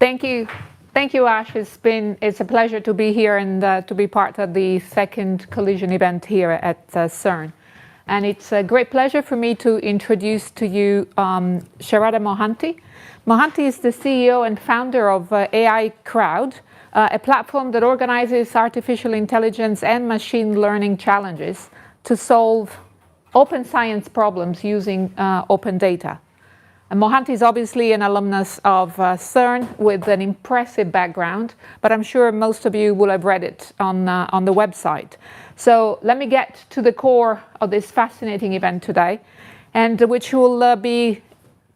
Thank you. Thank you, Ash. It's a pleasure to be here and to be part of the second collision event here at CERN. And it's a great pleasure for me to introduce to you Sharada Mohanty. Mohanty is the CEO and founder of AI Crowd, a platform that organizes artificial intelligence and machine learning challenges to solve open science problems using open data. And Mohanty is obviously an alumnus of CERN with an impressive background, but I'm sure most of you will have read it on the website. So let me get to the core of this fascinating event today, and which will be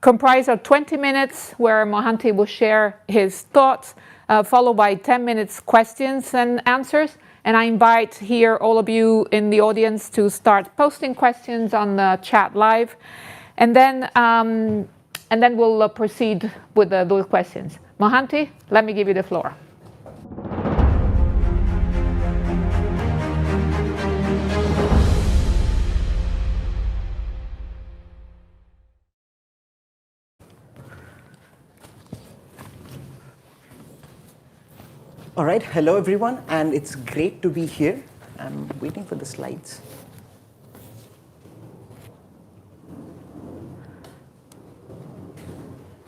comprised of 20 minutes where Mohanty will share his thoughts, followed by 10 minutes questions and answers. And I invite here all of you in the audience to start posting questions on the chat live. And then we'll proceed with those questions. Mohanty, let me give you the floor. All right, hello everyone, and it's great to be here. I'm waiting for the slides.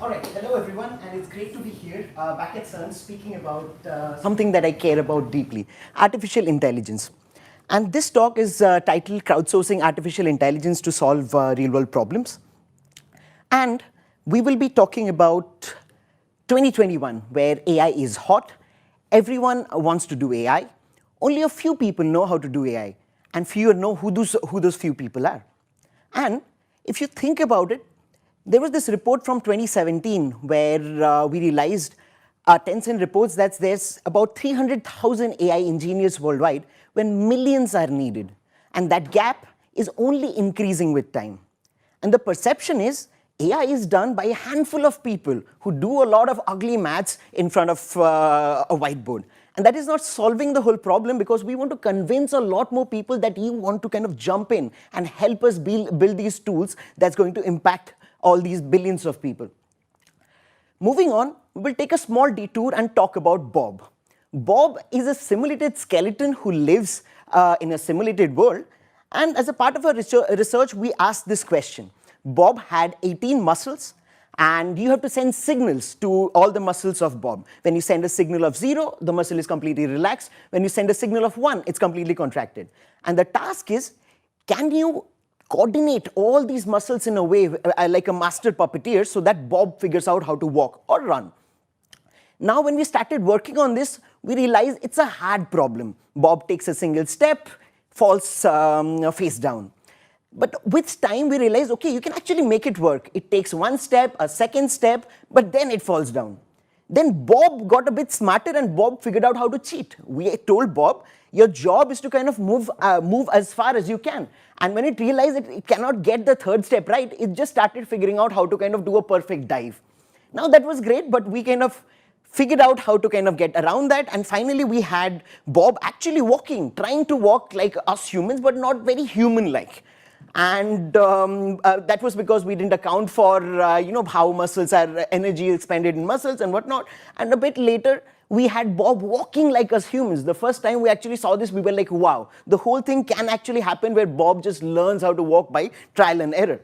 All right, hello everyone, and it's great to be here back at CERN speaking about something that I care about deeply, artificial intelligence. And this talk is titled Crowdsourcing Artificial Intelligence to Solve Real-World Problems. And we will be talking about 2021, where AI is hot. Everyone wants to do AI. Only a few people know how to do AI, and fewer know who those few people are. And if you think about it, there was this report from 2017 where we realized, Tencent reports that there's about 300,000 AI engineers worldwide when millions are needed. And that gap is only increasing with time. And the perception is AI is done by a handful of people who do a lot of ugly maths in front of a whiteboard. And that is not solving the whole problem, because we want to convince a lot more people that you want to kind of jump in and help us build these tools that's going to impact all these billions of people. Moving on, we will take a small detour and talk about Bob. Bob is a simulated skeleton who lives in a simulated world. And as a part of our research, we asked this question. Bob had 18 muscles, and you have to send signals to all the muscles of Bob. When you send a signal of 0, the muscle is completely relaxed. When you send a signal of 1, it's completely contracted. And the task is, can you coordinate all these muscles in a way like a master puppeteer so that Bob figures out how to walk or run? Now, when we started working on this, we realized it's a hard problem. Bob takes a single step, falls face down. But with time, we realized, okay, you can actually make it work. It takes one step, a second step, but then it falls down. Then Bob got a bit smarter, and Bob figured out how to cheat. We told Bob, your job is to kind of move as far as you can. And when it realized that it cannot get the third step right, it just started figuring out how to kind of do a perfect dive. Now that was great, but we kind of figured out how to kind of get around that. And finally, we had Bob actually walking, trying to walk like us humans, but not very human-like. And that was because we didn't account for how muscles are energy expended in muscles and whatnot. And a bit later, we had Bob walking like us humans. The first time we actually saw this, we were like, wow, the whole thing can actually happen where Bob just learns how to walk by trial and error.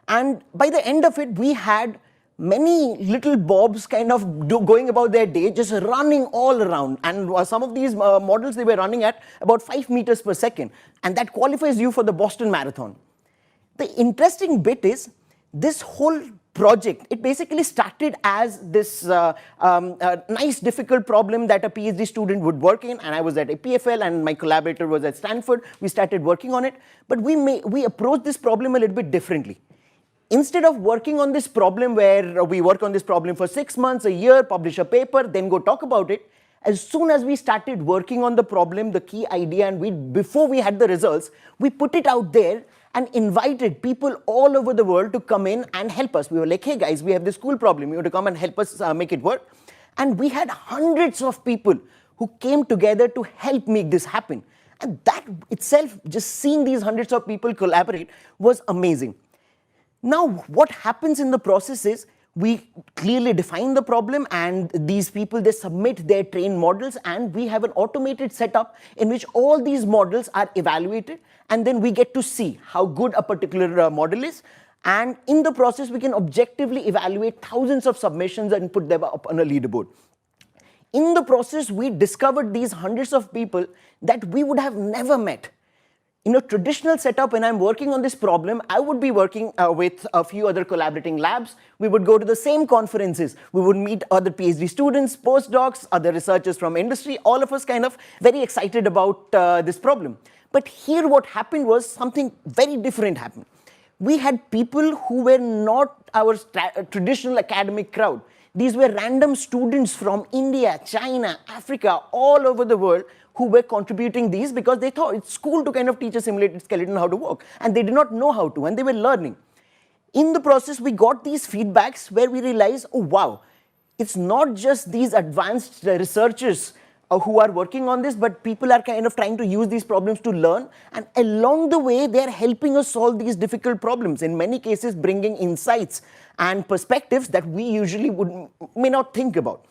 And by the end of it, we had many little Bobs kind of going about their day, just running all around. And some of these models, they were running at about 5 meters per second. And that qualifies you for the Boston Marathon. The interesting bit is, this whole project, it basically started as this nice, difficult problem that a PhD student would work in. And I was at EPFL, and my collaborator was at Stanford. We started working on it. But we approached this problem a little bit differently. Instead of working on this problem where we work on this problem for 6 months, a year, publish a paper, then go talk about it, as soon as we started working on the problem, the key idea, and before we had the results, we put it out there and invited people all over the world to come in and help us. We were like, hey guys, we have this cool problem. You want to come and help us make it work? And we had hundreds of people who came together to help make this happen. And that itself, just seeing these hundreds of people collaborate, was amazing. Now, what happens in the process is, We clearly define the problem, and these people, they submit their trained models, and we have an automated setup in which all these models are evaluated, and then we get to see how good a particular model is. And in the process, we can objectively evaluate thousands of submissions and put them up on a leaderboard. In the process, we discovered these hundreds of people that we would have never met. In a traditional setup, when I'm working on this problem, I would be working with a few other collaborating labs. We would go to the same conferences. We would meet other PhD students, postdocs, other researchers from industry, all of us kind of very excited about this problem. But here what happened was something very different happened. We had people who were not our traditional academic crowd. These were random students from India, China, Africa, all over the world, who were contributing these because they thought it's cool to kind of teach a simulated skeleton how to walk, and they did not know how to, and they were learning. In the process, we got these feedbacks where we realized, oh wow, it's not just these advanced researchers who are working on this, but people are kind of trying to use these problems to learn, and along the way, they're helping us solve these difficult problems, in many cases bringing insights and perspectives that we usually may not think about.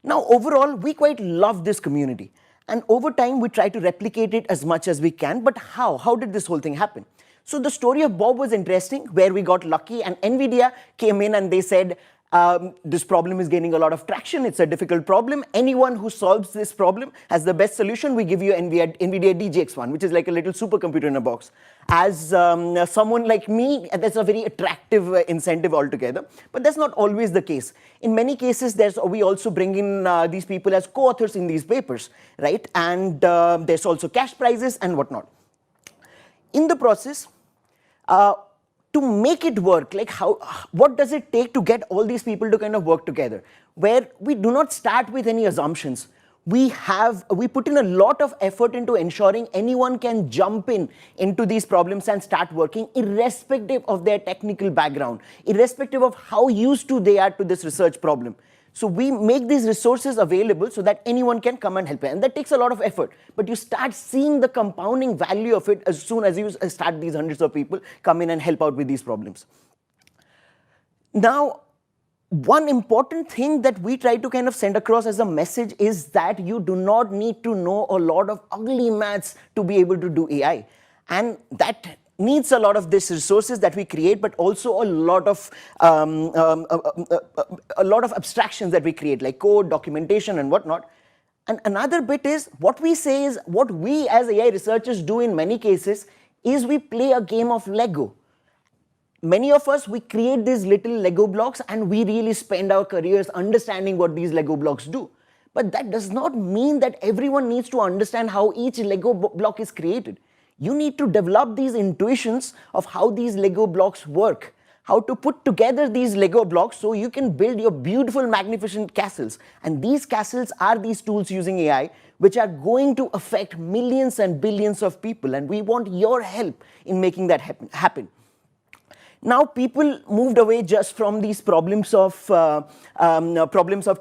Now, overall, we quite love this community. And over time, we try to replicate it as much as we can. But how? How did this whole thing happen? So the story of Bob was interesting, where we got lucky, and NVIDIA came in and they said, this problem is gaining a lot of traction. It's a difficult problem. Anyone who solves this problem has the best solution. We give you NVIDIA DGX-1, which is like a little supercomputer in a box. As someone like me, that's a very attractive incentive altogether. But that's not always the case. In many cases, we also bring in these people as co-authors in these papers, right? And there's also cash prizes and whatnot. In the process, to make it work, like what does it take to get all these people to kind of work together? Where we do not start with any assumptions. We put in a lot of effort into ensuring anyone can jump into these problems and start working, irrespective of their technical background, irrespective of how used to they are to this research problem. So we make these resources available so that anyone can come and help. And that takes a lot of effort. But you start seeing the compounding value of it as soon as you start these hundreds of people come in and help out with these problems. Now, one important thing that we try to kind of send across as a message is that you do not need to know a lot of ugly maths to be able to do AI. And that needs a lot of these resources that we create, but also a lot of abstractions that we create, like code, documentation, and whatnot. And another bit is, what we say is, what we as AI researchers do in many cases is we play a game of Lego. Many of us, we create these little Lego blocks, and we really spend our careers understanding what these Lego blocks do. But that does not mean that everyone needs to understand how each Lego block is created. You need to develop these intuitions of how these Lego blocks work, how to put together these Lego blocks so you can build your beautiful, magnificent castles. And these castles are these tools using AI, which are going to affect millions and billions of people. And we want your help in making that happen. Now, people moved away just from these problems of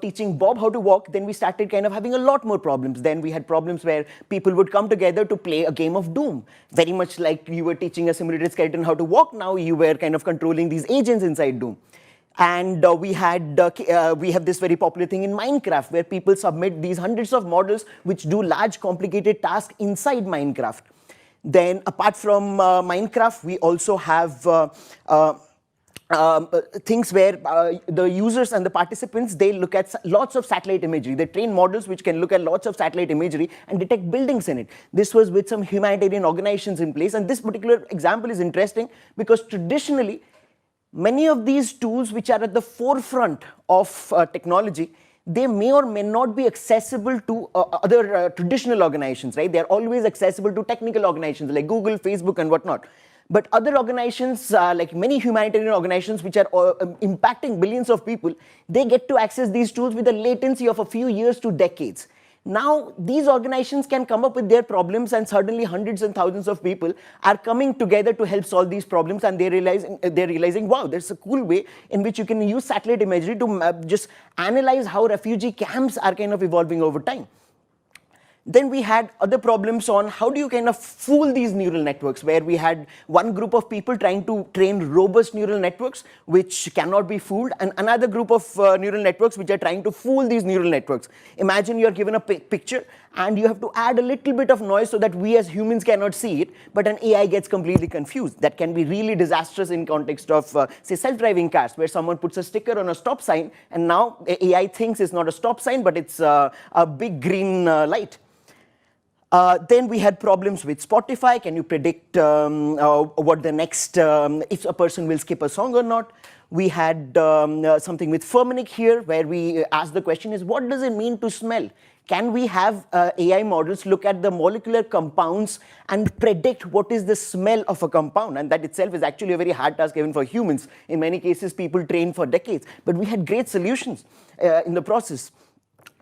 teaching Bob how to walk. Then we started kind of having a lot more problems. Then we had problems where people would come together to play a game of Doom. Very much like you were teaching a simulated skeleton how to walk, now you were kind of controlling these agents inside Doom. And we have this very popular thing in Minecraft, where people submit these hundreds of models which do large, complicated tasks inside Minecraft. Then, apart from Minecraft, we also have things where the users and the participants, they look at lots of satellite imagery. They train models which can look at lots of satellite imagery and detect buildings in it. This was with some humanitarian organizations in place. And this particular example is interesting because traditionally, many of these tools which are at the forefront of technology, they may or may not be accessible to other traditional organizations, right? They're always accessible to technical organizations like Google, Facebook, and whatnot. But other organizations, like many humanitarian organizations which are impacting billions of people, they get to access these tools with a latency of a few years to decades. Now, these organizations can come up with their problems, and suddenly hundreds and thousands of people are coming together to help solve these problems, and they're realizing, wow, there's a cool way in which you can use satellite imagery to just analyze how refugee camps are kind of evolving over time. Then we had other problems on how do you kind of fool these neural networks, where we had one group of people trying to train robust neural networks which cannot be fooled, and another group of neural networks which are trying to fool these neural networks. Imagine you're given a picture and you have to add a little bit of noise so that we as humans cannot see it, but an AI gets completely confused. That can be really disastrous in context of, say, self-driving cars, where someone puts a sticker on a stop sign, and now AI thinks it's not a stop sign, but it's a big green light. Then we had problems with Spotify. Can you predict what the next, if a person will skip a song or not? We had something with Firmenich here, where we asked the question is, what does it mean to smell? Can we have AI models look at the molecular compounds and predict what is the smell of a compound? And that itself is actually a very hard task even for humans. In many cases, people train for decades. But we had great solutions in the process.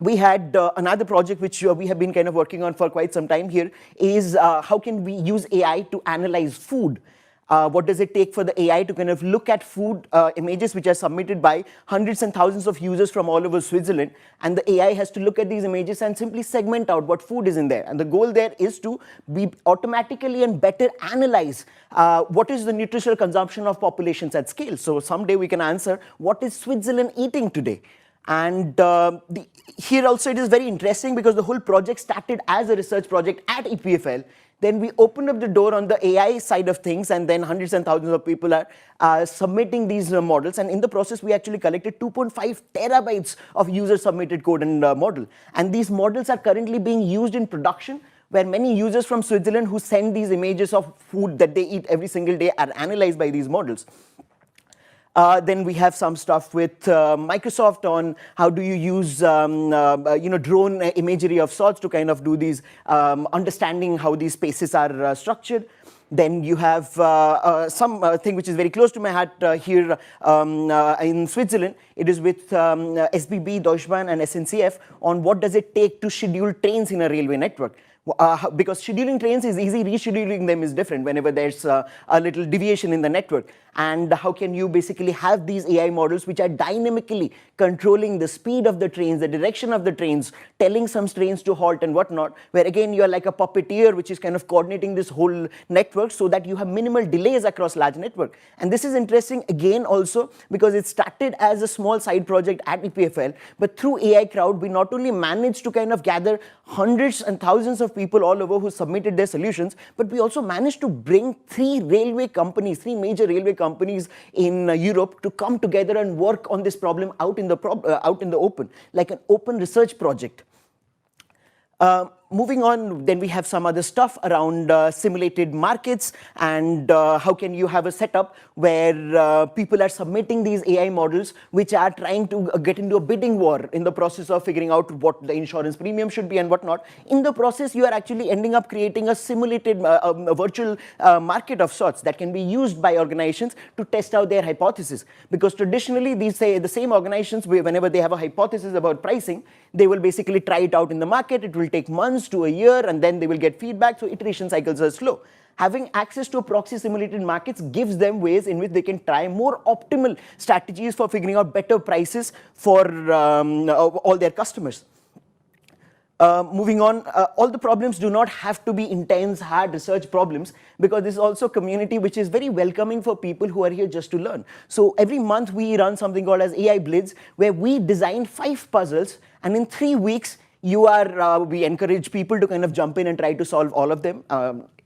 We had another project which we have been kind of working on for quite some time here is how can we use AI to analyze food? What does it take for the AI to kind of look at food images which are submitted by hundreds and thousands of users from all over Switzerland, and the AI has to look at these images and simply segment out what food is in there. And the goal there is to be automatically and better analyze what is the nutritional consumption of populations at scale. So someday we can answer what is Switzerland eating today. And here also it is very interesting because the whole project started as a research project at EPFL. Then we opened up the door on the AI side of things, and then hundreds and thousands of people are submitting these models. And in the process, we actually collected 2.5 terabytes of user-submitted code and model. And these models are currently being used in production, where many users from Switzerland who send these images of food that they eat every single day are analyzed by these models. Then we have some stuff with Microsoft on how do you use drone imagery of sorts to kind of do these understanding how these spaces are structured. Then you have thing which is very close to my heart here in Switzerland. It is with SBB, Deutsche Bahn, and SNCF on what does it take to schedule trains in a railway network. Because scheduling trains is easy, rescheduling them is different whenever there's a little deviation in the network. And how can you basically have these AI models which are dynamically controlling the speed of the trains, the direction of the trains, telling some trains to halt and whatnot, where again you're like a puppeteer which is kind of coordinating this whole network so that you have minimal delays across large network. And this is interesting again also because it started as a small side project at EPFL, but through AI Crowd we not only managed to kind of gather hundreds and thousands of people all over who submitted their solutions, but we also managed to bring three major railway companies in Europe to come together and work on this problem out in the open, like an open research project. Moving on, then we have some other stuff around simulated markets and how can you have a setup where people are submitting these AI models which are trying to get into a bidding war in the process of figuring out what the insurance premium should be and whatnot. In the process, you are actually ending up creating a simulated a virtual market of sorts that can be used by organizations to test out their hypothesis. Because traditionally, the same organizations, whenever they have a hypothesis about pricing, they will basically try it out in the market. It will take months to a year, and then they will get feedback, so iteration cycles are slow. Having access to proxy simulated markets gives them ways in which they can try more optimal strategies for figuring out better prices for all their customers. Moving on, all the problems do not have to be intense, hard research problems, because this is also a community which is very welcoming for people who are here just to learn. So every month we run something called as AI Blitz, where we design 5 puzzles, and in 3 weeks, we encourage people to kind of jump in and try to solve all of them,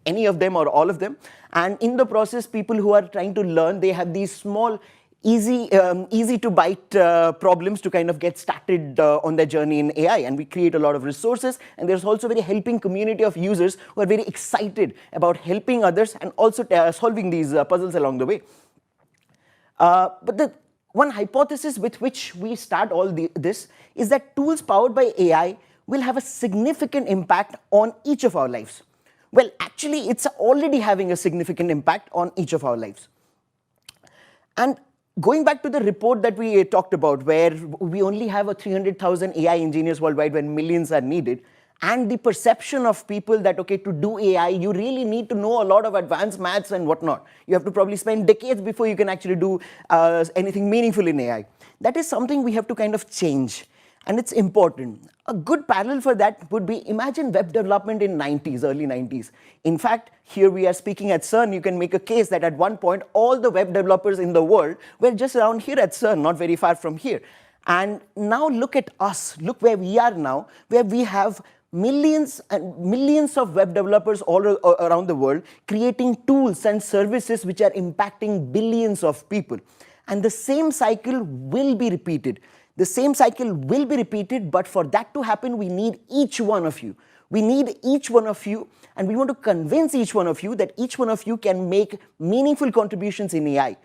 any of them or all of them. And in the process, people who are trying to learn, they have these small, easy to bite problems to kind of get started on their journey in AI. And we create a lot of resources. And there's also a very helping community of users who are very excited about helping others and also solving these puzzles along the way. But the one hypothesis with which we start all this is that tools powered by AI will have a significant impact on each of our lives. Well, actually, it's already having a significant impact on each of our lives. And going back to the report that we talked about, where we only have 300,000 AI engineers worldwide when millions are needed, and the perception of people that, okay, to do AI, you really need to know a lot of advanced maths and whatnot. You have to probably spend decades before you can actually do anything meaningful in AI. That is something we have to kind of change. and it's important. A good parallel for that would be, imagine web development in 90s, early 90s. In fact, here we are speaking at CERN, you can make a case that at one point, all the web developers in the world were just around here at CERN, not very far from here. And now look at us, look where we are now, where we have millions and millions of web developers all around the world creating tools and services which are impacting billions of people. And the same cycle will be repeated. The same cycle will be repeated, but for that to happen, we need each one of you. We need each one of you, and we want to convince each one of you that each one of you can make meaningful contributions in AI.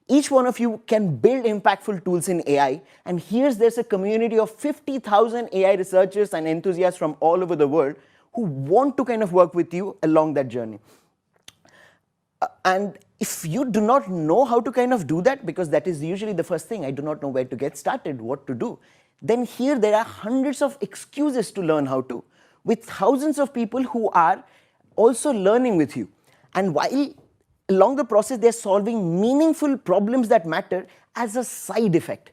Each one of you can build impactful tools in AI, and there's a community of 50,000 AI researchers and enthusiasts from all over the world who want to kind of work with you along that journey. And if you do not know how to kind of do that, because that is usually the first thing, I do not know where to get started, what to do, then here there are hundreds of excuses to learn how to, with thousands of people who are also learning with you. And while along the process, they're solving meaningful problems that matter as a side effect.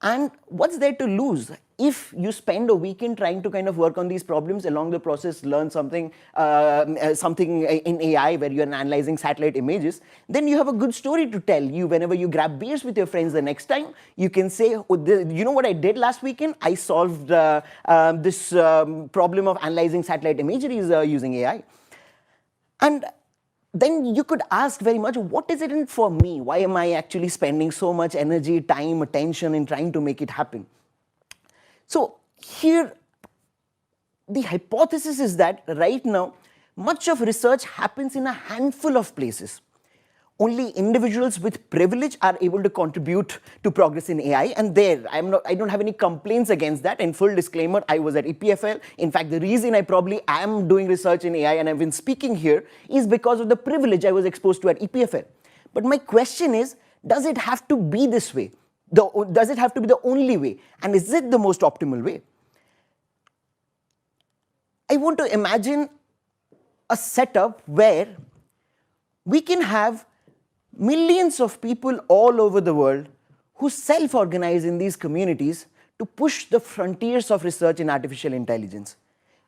And what's there to lose? If you spend a weekend trying to kind of work on these problems, along the process learn something in AI where you're analyzing satellite images, then you have a good story to tell. Whenever you grab beers with your friends the next time, you can say, oh, you know what I did last weekend? I solved this problem of analyzing satellite imagery using AI. And then you could ask very much, what is it in it for me? Why am I actually spending so much energy, time, attention in trying to make it happen? So here, the hypothesis is that right now, much of research happens in a handful of places. Only individuals with privilege are able to contribute to progress in AI, and I don't have any complaints against that. And full disclaimer, I was at EPFL. In fact, the reason I probably am doing research in AI and I've been speaking here is because of the privilege I was exposed to at EPFL. But my question is, does it have to be this way? Does it have to be the only way? And is it the most optimal way? I want to imagine a setup where we can have millions of people all over the world who self-organize in these communities to push the frontiers of research in artificial intelligence.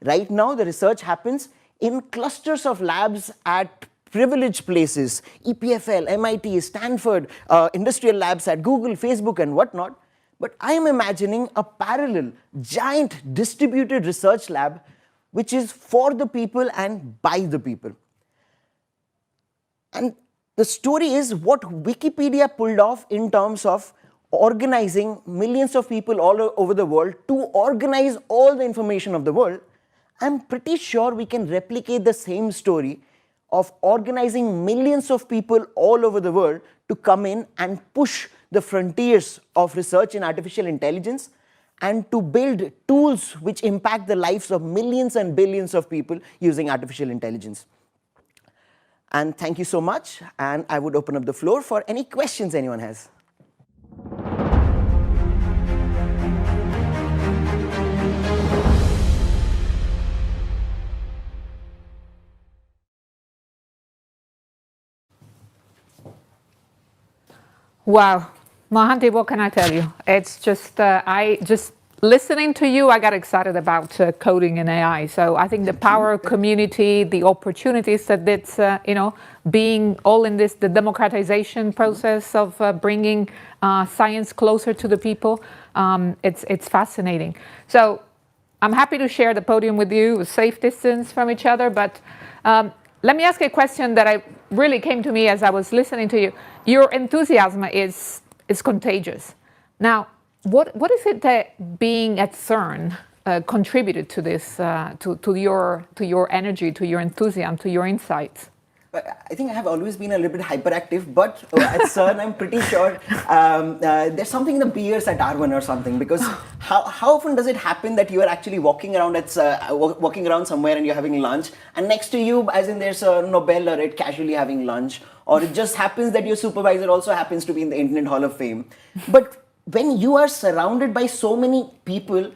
Right now, the research happens in clusters of labs at privileged places, EPFL, MIT, Stanford, industrial labs at Google, Facebook, and whatnot. But I am imagining a parallel, giant distributed research lab which is for the people and by the people. And the story is what Wikipedia pulled off in terms of organizing millions of people all over the world to organize all the information of the world. I'm pretty sure we can replicate the same story of organizing millions of people all over the world to come in and push the frontiers of research in artificial intelligence and to build tools which impact the lives of millions and billions of people using artificial intelligence. And thank you so much, and I would open up the floor for any questions anyone has. Wow, Mohanty, what can I tell you? It's just, listening to you, I got excited about coding and AI. So I think the power of community, the opportunities that it's, being all in this, the democratization process of bringing science closer to the people, it's fascinating. So I'm happy to share the podium with you, with safe distance from each other, but let me ask a question that really came to me as I was listening to you. Your enthusiasm is contagious. Now, what is it that being at CERN contributed to this, to your energy, to your enthusiasm, to your insights? I think I have always been a little bit hyperactive, but at CERN, I'm pretty sure there's something in the beers at Darwin or something. Because how often does it happen that you are actually walking around somewhere and you're having lunch, and next to you, as in there's a Nobel laureate casually having lunch, or it just happens that your supervisor also happens to be in the Internet Hall of Fame. But when you are surrounded by so many people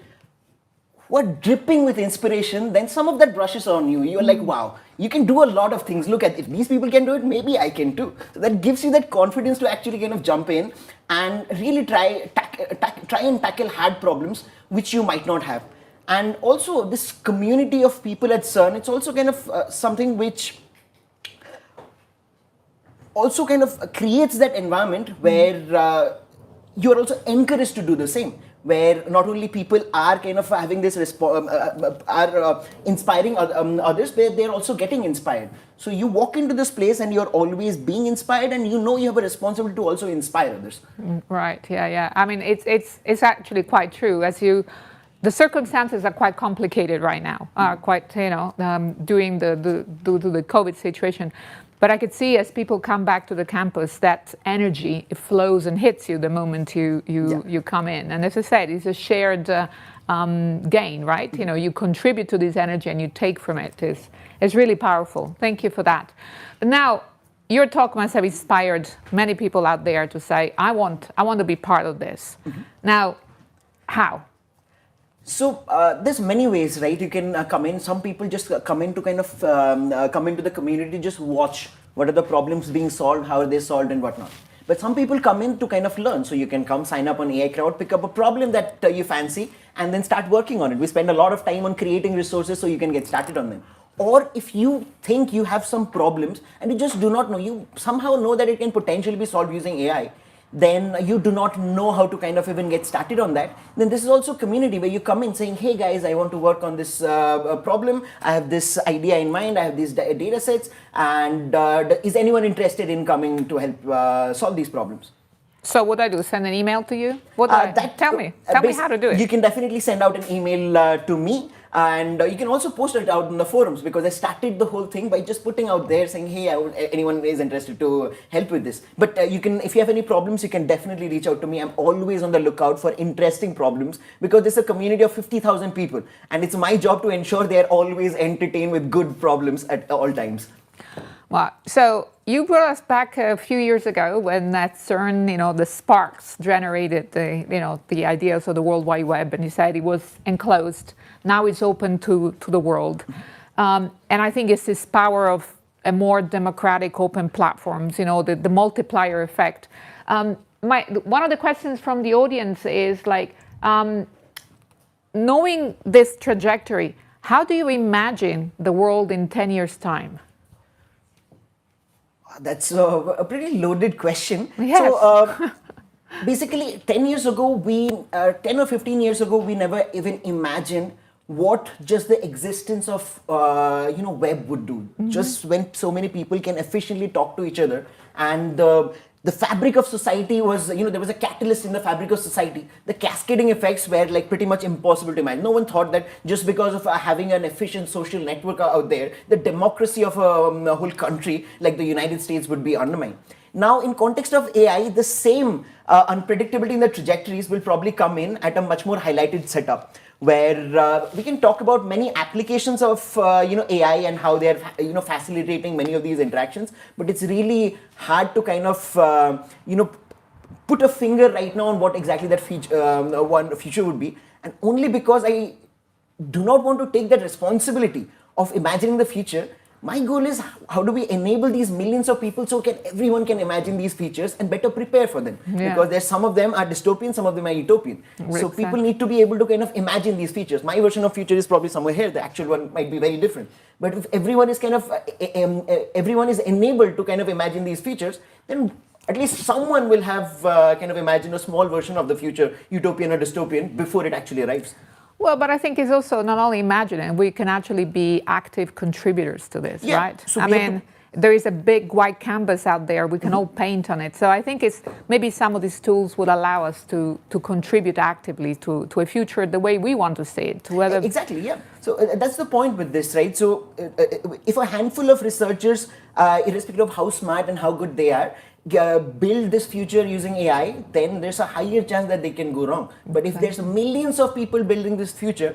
who are dripping with inspiration, then some of that brushes on you. You're like, wow, you can do a lot of things. Look at, if these people can do it, maybe I can too. So that gives you that confidence to actually kind of jump in and really try and tackle hard problems which you might not have. And also this community of people at CERN, it's also kind of something which also kind of creates that environment where you're also encouraged to do the same, where not only people are kind of having this inspiring others, but they're also getting inspired. So you walk into this place and you're always being inspired, and you know you have a responsibility to also inspire others. Right. Yeah. I mean, it's actually quite true. The circumstances are quite complicated right now. During the COVID situation. But I could see as people come back to the campus, that energy, it flows and hits you the moment you come in. And as I said, it's a shared gain, right? You know, you contribute to this energy and you take from it. It's really powerful. Thank you for that. Now, your talk must have inspired many people out there to say, I want to be part of this. Mm-hmm. Now, how? So there's many ways, right? You can come in. Some people just come in to kind of come into the community, just watch what are the problems being solved, how are they solved, and whatnot. But some people come in to kind of learn. So you can come sign up on AI Crowd, pick up a problem that you fancy, and then start working on it. We spend a lot of time on creating resources so you can get started on them. Or if you think you have some problems and you just do not know, you somehow know that it can potentially be solved using AI, then you do not know how to kind of even get started on that, then this is also a community where you come in saying, hey guys, I want to work on this problem, I have this idea in mind, I have these data sets, and is anyone interested in coming to help solve these problems? So what do I do? Send an email to you? Tell me how to do it. You can definitely send out an email to me. And you can also post it out in the forums, because I started the whole thing by just putting out there saying, hey, anyone is interested to help with this. But if you have any problems, you can definitely reach out to me. I'm always on the lookout for interesting problems, because there's a community of 50,000 people. And it's my job to ensure they're always entertained with good problems at all times. Well, so you brought us back a few years ago when at CERN, the sparks generated the ideas of the World Wide Web, and you said it was enclosed. Now it's open to the world. And I think it's this power of a more democratic, open platforms, the multiplier effect. One of the questions from the audience is like, knowing this trajectory, how do you imagine the world in 10 years' time? That's a pretty loaded question. Yes. So basically, 10 years ago, 10 or 15 years ago, we never even imagined what just the existence of web would do. Mm-hmm. Just when so many people can efficiently talk to each other, and the fabric of society was, there was a catalyst in the fabric of society. The cascading effects were like pretty much impossible to imagine. No one thought that just because of having an efficient social network out there, the democracy of a whole country like the United States would be undermined. Now, in context of AI, the same unpredictability in the trajectories will probably come in at a much more highlighted setup, where we can talk about many applications of AI and how they're facilitating many of these interactions. But it's really hard to kind of put a finger right now on what exactly that future would be. And only because I do not want to take that responsibility of imagining the future, my goal is how do we enable these millions of people so everyone can imagine these features and better prepare for them. Yeah. Because there's some of them are dystopian, some of them are utopian. So people need to be able to kind of imagine these features. My version of future is probably somewhere here. The actual one might be very different. But if everyone is everyone is enabled to kind of imagine these features, then at least someone will have kind of imagined a small version of the future, utopian or dystopian, before it actually arrives. Well, but I think it's also not only imagining, we can actually be active contributors to this, right? So there is a big white canvas out there, we can all paint on it. So I think it's maybe some of these tools would allow us to contribute actively to a future the way we want to see it. Exactly, yeah. So that's the point with this, right? So if a handful of researchers, irrespective of how smart and how good they are, build this future using AI, then there's a higher chance that they can go wrong. But if there's millions of people building this future,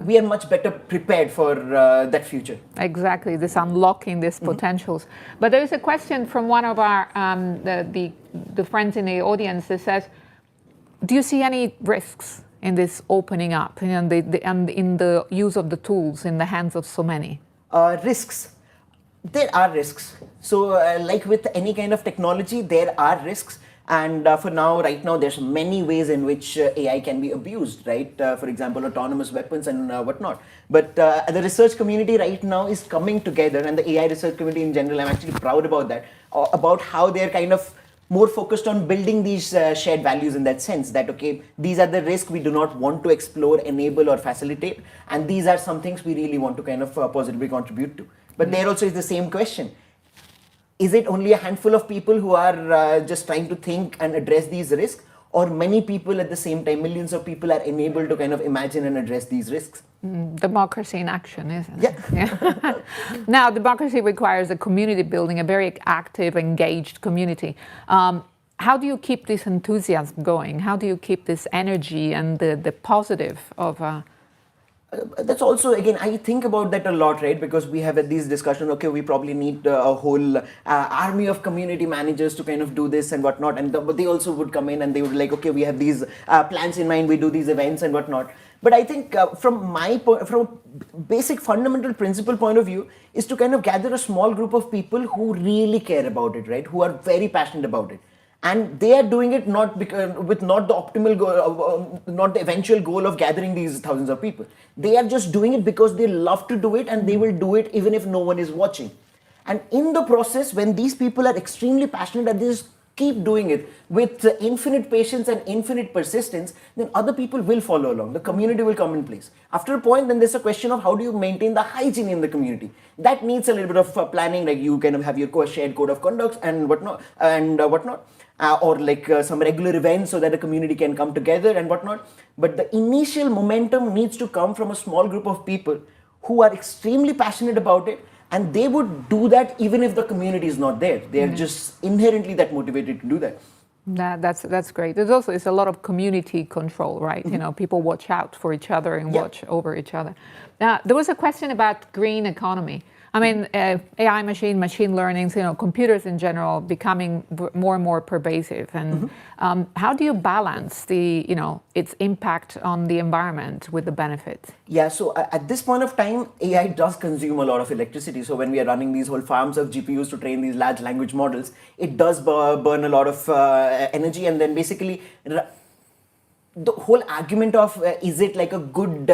we are much better prepared for that future. Exactly, this unlocking these potentials. But there is a question from one of our the friends in the audience that says, do you see any risks in this opening up and in the use of the tools in the hands of so many? Risks. There are risks. So like with any kind of technology, there are risks. And for now, right now, there's many ways in which AI can be abused, right? For example, autonomous weapons and whatnot. But the research community right now is coming together, and the AI research community in general, I'm actually proud about that, about how they're kind of more focused on building these shared values in that sense that, okay, these are the risks we do not want to explore, enable, or facilitate, and these are some things we really want to kind of positively contribute to. But there also is the same question. Is it only a handful of people who are just trying to think and address these risks, or many people at the same time, millions of people are enabled to kind of imagine and address these risks? Democracy in action, isn't it? Yeah. Now, democracy requires a community building, a very active, engaged community. How do you keep this enthusiasm going? How do you keep this energy and the positive of... That's also, again, I think about that a lot, right? Because we have had these discussions, okay, we probably need a whole army of community managers to kind of do this and whatnot. And they also would come in and they would like, okay, we have these plans in mind, we do these events and whatnot. But I think from a basic fundamental principle point of view is to kind of gather a small group of people who really care about it, right? Who are very passionate about it. And they are doing it not with not the optimal goal, not the eventual goal of gathering these thousands of people. They are just doing it because they love to do it, and they will do it even if no one is watching. And in the process, when these people are extremely passionate and they just keep doing it with infinite patience and infinite persistence, then other people will follow along. The community will come in place. After a point, then there's a question of how do you maintain the hygiene in the community. That needs a little bit of planning, like you kind of have your shared code of conduct and whatnot, or like some regular events so that the community can come together and whatnot. But the initial momentum needs to come from a small group of people who are extremely passionate about it, and they would do that even if the community is not there. They're just inherently that motivated to do that. That's great. There's also a lot of community control, right? You know, people watch out for each other and watch over each other. Now, there was a question about green economy. I mean, AI, machine learning, computers in general becoming more and more pervasive. And how do you balance its impact on the environment with the benefits? Yeah, so at this point of time, AI does consume a lot of electricity. So when we are running these whole farms of GPUs to train these large language models, it does burn a lot of energy. And then basically, the whole argument of is it like a good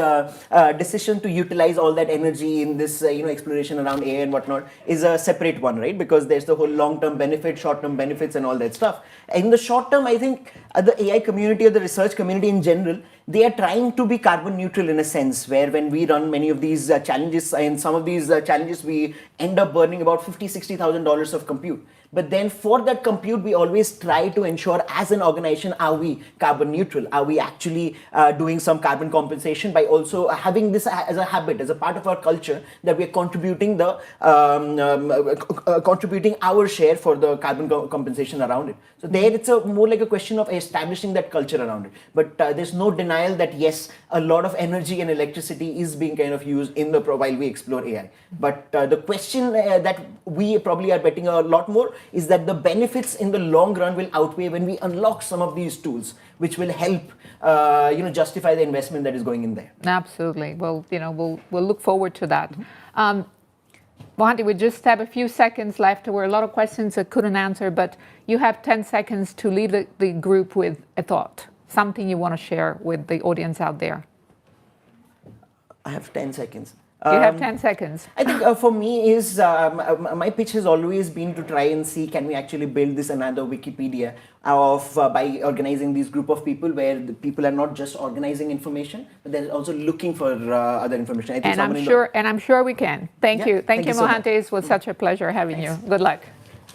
decision to utilize all that energy in this exploration around AI and whatnot is a separate one, right? Because there's the whole long-term benefit, short-term benefits and all that stuff. In the short term, I think the AI community or the research community in general, they are trying to be carbon neutral in a sense, where when we run many of these challenges, and some of these challenges we end up burning about $50,000-$60,000 of compute. But then for that compute, we always try to ensure as an organization, are we carbon neutral? Are we actually doing some carbon compensation by also having this as a habit, as a part of our culture, that we are contributing contributing our share for the carbon compensation around it. So there it's more like a question of establishing that culture around it. But there's no denial that yes, a lot of energy and electricity is being kind of used in while we explore AI. But the question that we probably are betting a lot more is that the benefits in the long run will outweigh when we unlock some of these tools, which will help justify the investment that is going in there. Absolutely. Well, we'll look forward to that. Mohanty, we just have a few seconds left. There were a lot of questions I couldn't answer, but you have 10 seconds to leave the group with a thought, something you want to share with the audience out there. I have 10 seconds. You have 10 seconds. I think for me is, my pitch has always been to try and see, can we actually build this another Wikipedia by organizing this group of people where the people are not just organizing information, but they're also looking for other information. I think I'm sure we can. Thank you. Thank you, so Mohanty. It was such a pleasure having you. Good luck.